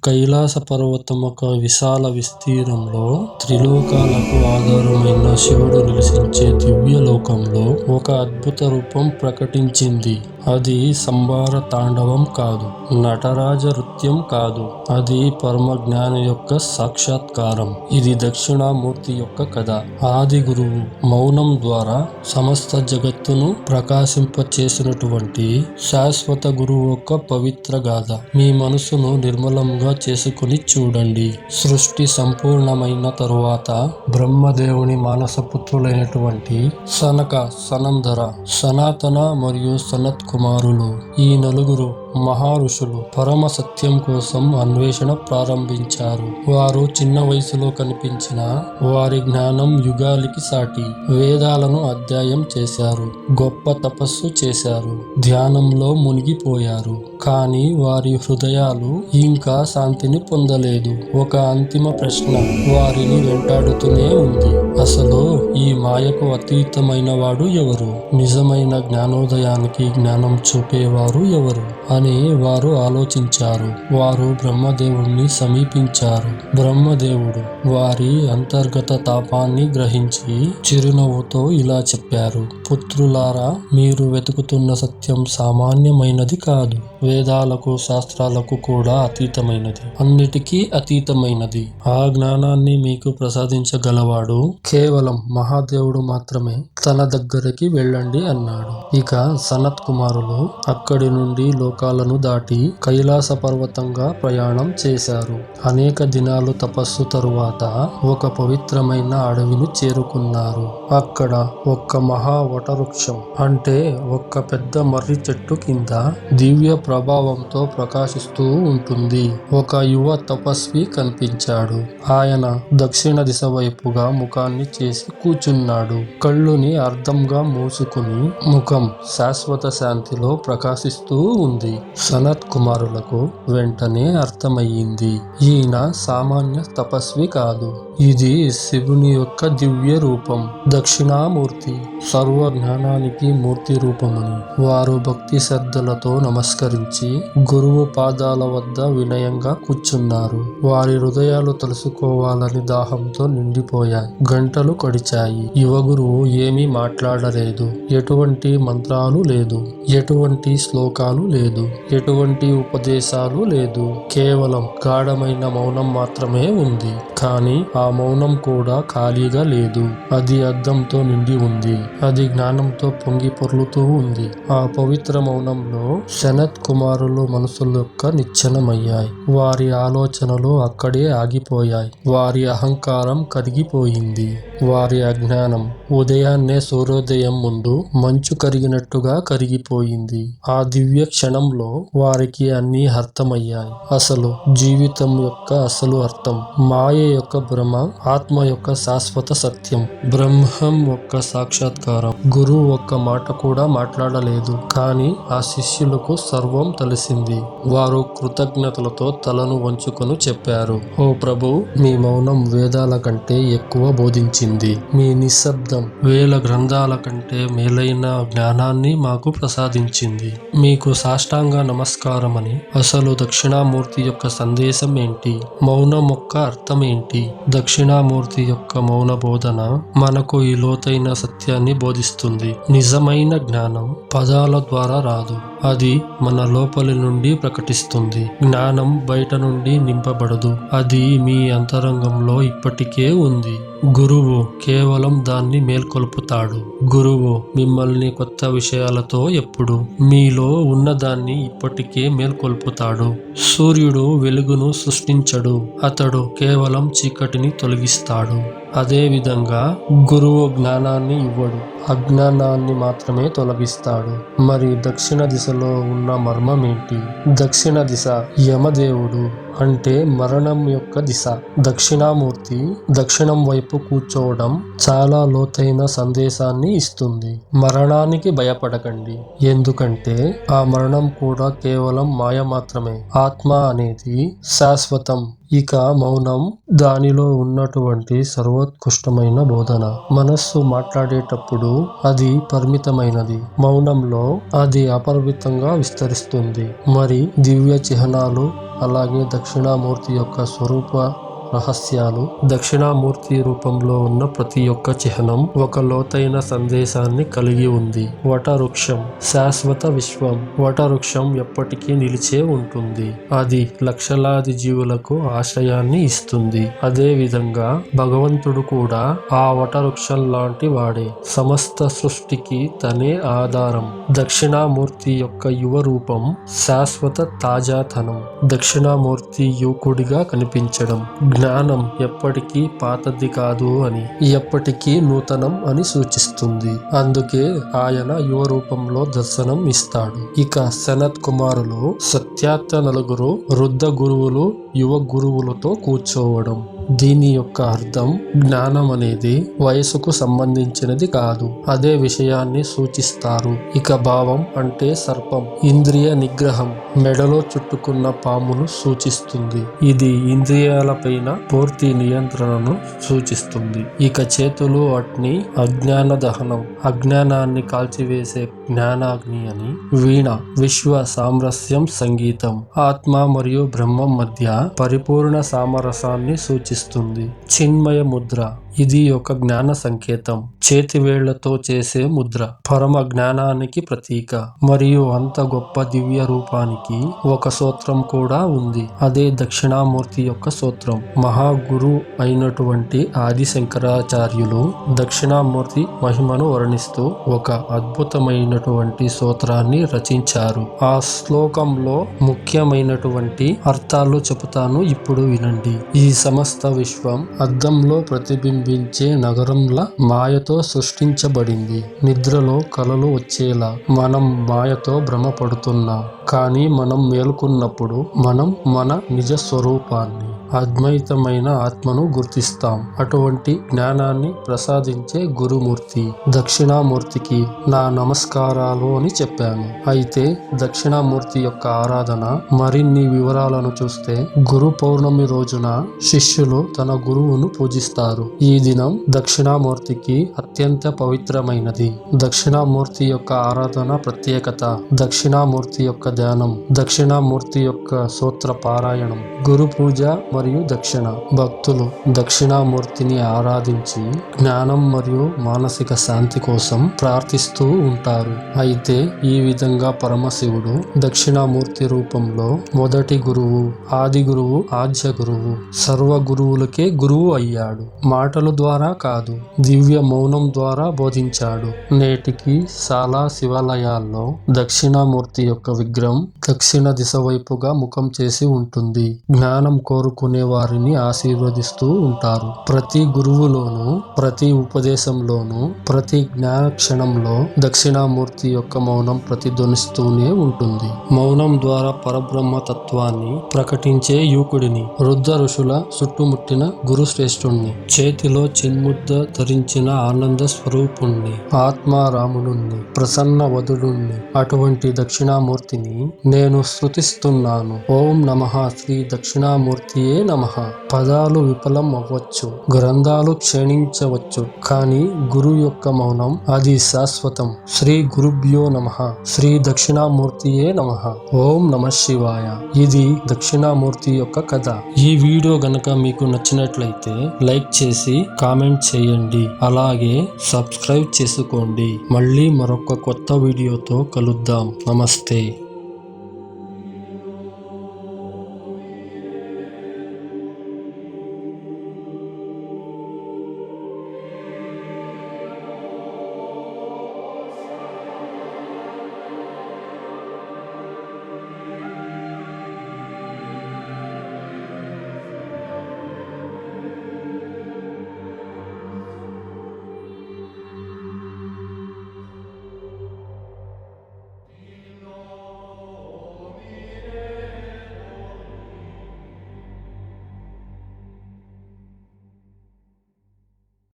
కైలాస పర్వతం ఒక విశాల విస్తీర్ణంలో త్రిలోకాలకు ఆధారమైన శివుడు నివసించే దివ్యలోకంలో ఒక అద్భుత రూపం ప్రకటించింది. అది సంభార తాండవం కాదు, నటరాజ నృత్యం కాదు, అది పరమజ్ఞాని యొక్క సాక్షాత్కారం. ఇది దక్షిణామూర్తి యొక్క కథ. ఆది గురువు మౌనం ద్వారా సమస్త జగత్తును ప్రకాశింపచేసినటువంటి శాశ్వత గురువు యొక్క పవిత్ర గాథ. మీ మనసును నిర్మలంగా చేసుకుని చూడండి. సృష్టి సంపూర్ణమైన తరువాత బ్రహ్మదేవుని మానసపుత్రులైనటువంటి సనక, సనందర, సనాతన మరియు సనత్ కుమారులు, ఈ నలుగురు మహర్షులు పరమ సత్యం కోసం అన్వేషణ ప్రారంభించారు. వారు చిన్న వయసులో కనిపించిన వారి జ్ఞానం యుగాలికి సాటి. వేదాలను అధ్యయనం చేశారు, గొప్ప తపస్సు చేశారు, ధ్యానంలో మునిగిపోయారు. కానీ వారి హృదయాలు ఇంకా శాంతిని పొందలేదు. ఒక అంతిమ ప్రశ్న వారిని వెంటాడుతూనే ఉంది. అసలు ఈ మాయకు అతీతమైన వాడు ఎవరు? నిజమైన జ్ఞానోదయానికి జ్ఞానం చూపేవారు ఎవరు అని వారు ఆలోచించారు. వారు బ్రహ్మదేవుణ్ణి సమీపించారు. బ్రహ్మదేవుడు వారి అంతర్గత తాపాన్ని గ్రహించి చిరునవ్వుతో ఇలా చెప్పారు: పుత్రులారా, మీరు వెతుకుతున్న సత్యం సామాన్యమైనది కాదు. వేదాలకు, శాస్త్రాలకు కూడా అతీతమైనది, అన్నిటికీ అతీతమైనది. ఆ జ్ఞానాన్ని మీకు ప్రసాదించగలవాడు కేవలం మహాదేవుడు మాత్రమే. తన దగ్గరికి వెళ్ళండి అన్నాడు. ఇక సనత్ కుమారులు అక్కడి నుండి లోకాలను దాటి కైలాస పర్వతంగా ప్రయాణం చేశారు. అనేక దినాలు తపస్సు తరువాత ఒక పవిత్రమైన అడవిని చేరుకున్నారు. అక్కడ ఒక్క మహా వటవృక్షం, అంటే ఒక్క పెద్ద మర్రి చెట్టు కింద దివ్య ప్రభావంతో ప్రకాశిస్తూ ఉంటుంది. ఒక యువ తపస్వి కనిపించాడు. ఆయన దక్షిణ దిశ వైపుగా ముఖాన్ని చేసి కూర్చున్నాడు. కళ్ళుని అర్ధంగా మూసుకుని ముఖం శాశ్వత శాంతిలో ప్రకాశిస్తూ ఉంది. సనత్ కుమారులకు వెంటనే అర్థమయ్యింది, ఈయన సామాన్య తపస్వి కాదు. ఇది శివుని యొక్క దివ్య రూపం, దక్షిణామూర్తి, సర్వ జ్ఞానానికి మూర్తి రూపమని. వారు భక్తి శ్రద్ధలతో నమస్కరించి గురువు పాదాల వద్ద వినయంగా కూర్చున్నారు. వారి హృదయాలు తెలుసుకోవాలని దాహంతో నిండిపోయాయి. గంటలు గడిచాయి. యువ గురువు ఏమీ మాట్లాడలేదు. ఎటువంటి మంత్రాలు లేదు, ఎటువంటి శ్లోకాలు లేదు, ఎటువంటి ఉపదేశాలు లేదు. కేవలం గాఢమైన మౌనం మాత్రమే ఉంది. కానీ ఆ మౌనం కూడా ఖాళీగా లేదు. అది అర్థంతో నిండి ఉంది. అది జ్ఞానంతో పొంగి పొర్లుతూ ఉంది. ఆ పవిత్ర మౌనంలో సనత్ కుమారులు మనసుల యొక్క నిశ్చలమయ్యాయి. వారి ఆలోచనలు అక్కడే ఆగిపోయాయి. వారి అహంకారం కరిగిపోయింది. వారి అజ్ఞానం ఉదయాన్నే సూర్యోదయం ముందు మంచు కరిగినట్టుగా కరిగిపోయింది. ఆ దివ్య క్షణంలో వారికి అన్నీ అర్థమయ్యాయి. అసలు జీవితం యొక్క అసలు అర్థం, మాయ యొక్క భ్రమ, ఆత్మ యొక్క శాశ్వత సత్యం, బ్రహ్మం యొక్క సాక్షాత్కారం. గురువు ఒక్క మాట కూడా మాట్లాడలేదు. కానీ ఆ శిష్యులకు సర్వం తెలిసింది. వారు కృతజ్ఞతలతో తలను వంచుకొని చెప్పారు: ఓ ప్రభు, మీ మౌనం వేదాల కంటే ఎక్కువ బోధించింది. మీ నిశ్శబ్దం వేల గ్రంథాల కంటే మేలైన జ్ఞానాన్ని మాకు ప్రసాదించింది. మీకు సాష్టాంగ నమస్కారమని. అసలు దక్షిణామూర్తి యొక్క సందేశం ఏంటి? మౌనం యొక్క అర్థం ఏంటి? దక్షిణామూర్తి యొక్క మౌన బోధన మనకు ఈ లోతైన సత్యాన్ని బోధిస్తుంది. నిజమైన జ్ఞానం పదాల ద్వారా రాదు, అది మన లోపలి నుండి ప్రకటిస్తుంది. జ్ఞానం బయట నుండి నింపబడదు, అది మీ అంతరంగంలో ఇప్పటికే ఉంది. గురువు కేవలం దాన్ని మేల్కొల్పుతాడు. గురువు మిమ్మల్ని కొత్త విషయాలతో ఎప్పుడు మీలో ఉన్నదాన్ని ఇప్పటికే మేల్కొల్పుతాడు. సూర్యుడు వెలుగును సృష్టించడు, అతడు కేవలం చీకటిని తొలగిస్తాడు. అదే విధంగా గురువు జ్ఞానాన్ని ఇవ్వడు, అజ్ఞానాన్ని మాత్రమే తొలగిస్తాడు. మరి దక్షిణ దిశలో ఉన్న మర్మం ఏంటి? దక్షిణ దిశ యమదేవుడు, అంటే మరణం యొక్క దిశ. దక్షిణామూర్తి దక్షిణం వైపు కూర్చోవడం చాలా లోతైన సందేశాన్ని ఇస్తుంది. మరణానికి భయపడకండి, ఎందుకంటే ఆ మరణం కూడా కేవలం మాయ మాత్రమే. ఆత్మ అనేది శాశ్వతం. ఇక మౌనం దానిలో ఉన్నటువంటి సర్వ సర్వోత్కృష్టమైన బోధన. మనస్సు మాట్లాడేటప్పుడు అది పరిమితమైనది. మౌనంలో అది అపరిమితంగా విస్తరిస్తుంది. మరి దివ్య చిహ్నాలు, అలాగే దక్షిణామూర్తి యొక్క స్వరూప రహస్యాలు. దక్షిణామూర్తి రూపంలో ఉన్న ప్రతి ఒక్క చిహ్నం ఒక లోతైన సందేశాన్ని కలిగి ఉంది. వటవృక్షం, శాశ్వత విశ్వం. వటవృక్షం ఎప్పటికీ నిలిచే ఉంటుంది. అది లక్షలాది జీవులకు ఆశ్రయాన్ని ఇస్తుంది. అదే విధంగా భగవంతుడు కూడా ఆ వటవృక్షం లాంటి వాడే. సమస్త సృష్టికి తనే ఆధారం. దక్షిణామూర్తి యొక్క యువ రూపం శాశ్వత తాజాతనం. దక్షిణామూర్తి యువకుడిగా కనిపించడం. జ్ఞానం ఎప్పటికీ పాతది కాదు అని, ఎప్పటికీ నూతనం అని సూచిస్తుంది. అందుకే ఆయన యువ రూపంలో దర్శనం ఇస్తాడు. ఇక సనత్ కుమారులు సత్యార్థ నలుగురు వృద్ధ గురువులు యువ గురువులతో కూర్చోవడం. దీని యొక్క అర్థం జ్ఞానం అనేది వయసుకు సంబంధించినది కాదు. అదే విషయాన్ని సూచిస్తారు. ఇక భావం అంటే సర్పం, ఇంద్రియ నిగ్రహం, మెడలో చుట్టుకున్న పామును సూచిస్తుంది. ఇది ఇంద్రియాలపైన పూర్తి నియంత్రణను సూచిస్తుంది. ఇక చేతులు అగ్ని, అజ్ఞాన దహనం, అజ్ఞానాన్ని కాల్చివేసే జ్ఞానాగ్ని అని. వీణ, విశ్వ సామరస్యం సంగీతం, ఆత్మ మరియు బ్రహ్మం మధ్య పరిపూర్ణ సామరసాన్ని సూచిస్తుంది. చిన్మయ ముద్ర, ఇది ఒక జ్ఞాన సంకేతం. చేతివేళ్లతో చేసే ముద్ర పరమ జ్ఞానానికి ప్రతీక. మరియు అంత గొప్ప దివ్య రూపానికి ఒక సూత్రం కూడా ఉంది. అదే దక్షిణామూర్తి యొక్క సూత్రం. మహాగురు అయినటువంటి ఆది శంకరాచార్యులు దక్షిణామూర్తి మహిమను వర్ణిస్తూ ఒక అద్భుతమైనటువంటి సూత్రాన్ని రచించారు. ఆ శ్లోకంలో ముఖ్యమైనటువంటి అర్థాలు చెబుతాను, ఇప్పుడు వినండి. ఈ సమస్త విశ్వం అద్దంలో ప్రతిబింబించే నగరంలా మాయతో సృష్టించబడింది. నిద్రలో కలలు వచ్చేలా మనం మాయతో భ్రమపడుతున్నాం. కానీ మనం మేల్కొన్నప్పుడు మనం మన నిజ స్వరూపాన్ని, అద్వైతమైన ఆత్మను గుర్తిస్తాం. అటువంటి జ్ఞానాన్ని ప్రసాదించే గురుమూర్తి దక్షిణామూర్తికి నా నమస్కారాలు అని చెప్పాను. అయితే దక్షిణామూర్తి యొక్క ఆరాధన మరిన్ని వివరాలను చూస్తే, గురు పౌర్ణమి రోజున శిష్యులు తన గురువును పూజిస్తారు. ఈ దినం దక్షిణామూర్తికి అత్యంత పవిత్రమైనది. దక్షిణామూర్తి యొక్క ఆరాధన ప్రత్యేకత, దక్షిణామూర్తి యొక్క ధ్యానం, దక్షిణామూర్తి యొక్క సూత్ర పారాయణం, గురు పూజ మరియు దక్షిణ. భక్తులు దక్షిణామూర్తిని ఆరాధించి జ్ఞానం మరియు మానసిక శాంతి కోసం ప్రార్థిస్తూ ఉంటారు. అయితే ఈ విధంగా పరమశివుడు దక్షిణామూర్తి రూపంలో మొదటి గురువు, ఆది గురువు, ఆద్య గురువు, సర్వ గురువులకే గురువు అయ్యాడు. మాటల ద్వారా కాదు, దివ్య మౌనం ద్వారా బోధించాడు. నేటికి చాలా శివాలయాల్లో దక్షిణామూర్తి యొక్క విగ్రహం దక్షిణ దిశ వైపుగా ముఖం చేసి ఉంటుంది. జ్ఞానం కోరుకునే వారిని ఆశీర్వదిస్తూ ఉంటారు. ప్రతి గురువులోనూ, ప్రతి ఉపదేశంలోనూ, ప్రతి జ్ఞాన క్షణంలో దక్షిణామూర్తి యొక్క మౌనం ప్రతిధ్వనిస్తూనే ఉంటుంది. మౌనం ద్వారా పరబ్రహ్మ తత్వాన్ని ప్రకటించే యువకుడిని, వృద్ధ ఋషుల చుట్టుముట్టిన గురుశ్రేష్ఠుణ్ణి, చేతిలో చిన్ముద్ద ధరించిన ఆనంద స్వరూపుణ్ణి, ఆత్మారాముడుణ్ణి, ప్రసన్న వదుడుణ్ణి, అటువంటి దక్షిణామూర్తిని నేను స్తుతిస్తున్నాను. ఓం నమః శ్రీ దక్షిణామూర్తియే నమః. పదాలు విఫలం అవ్వచ్చు, గ్రంథాలు క్షీణించవచ్చు, కానీ గురు యొక్క మౌనం అది శాశ్వతం. శ్రీ గురుభ్యో నమః. శ్రీ దక్షిణామూర్తియే నమః. ఓం నమః శివాయ. ఇది దక్షిణామూర్తి యొక్క కథ. ఈ వీడియో గనక మీకు నచ్చినట్లయితే లైక్ చేసి కామెంట్ చేయండి. అలాగే సబ్స్క్రైబ్ చేసుకోండి. మళ్ళీ మరొక కొత్త వీడియోతో కలుద్దాం. నమస్తే.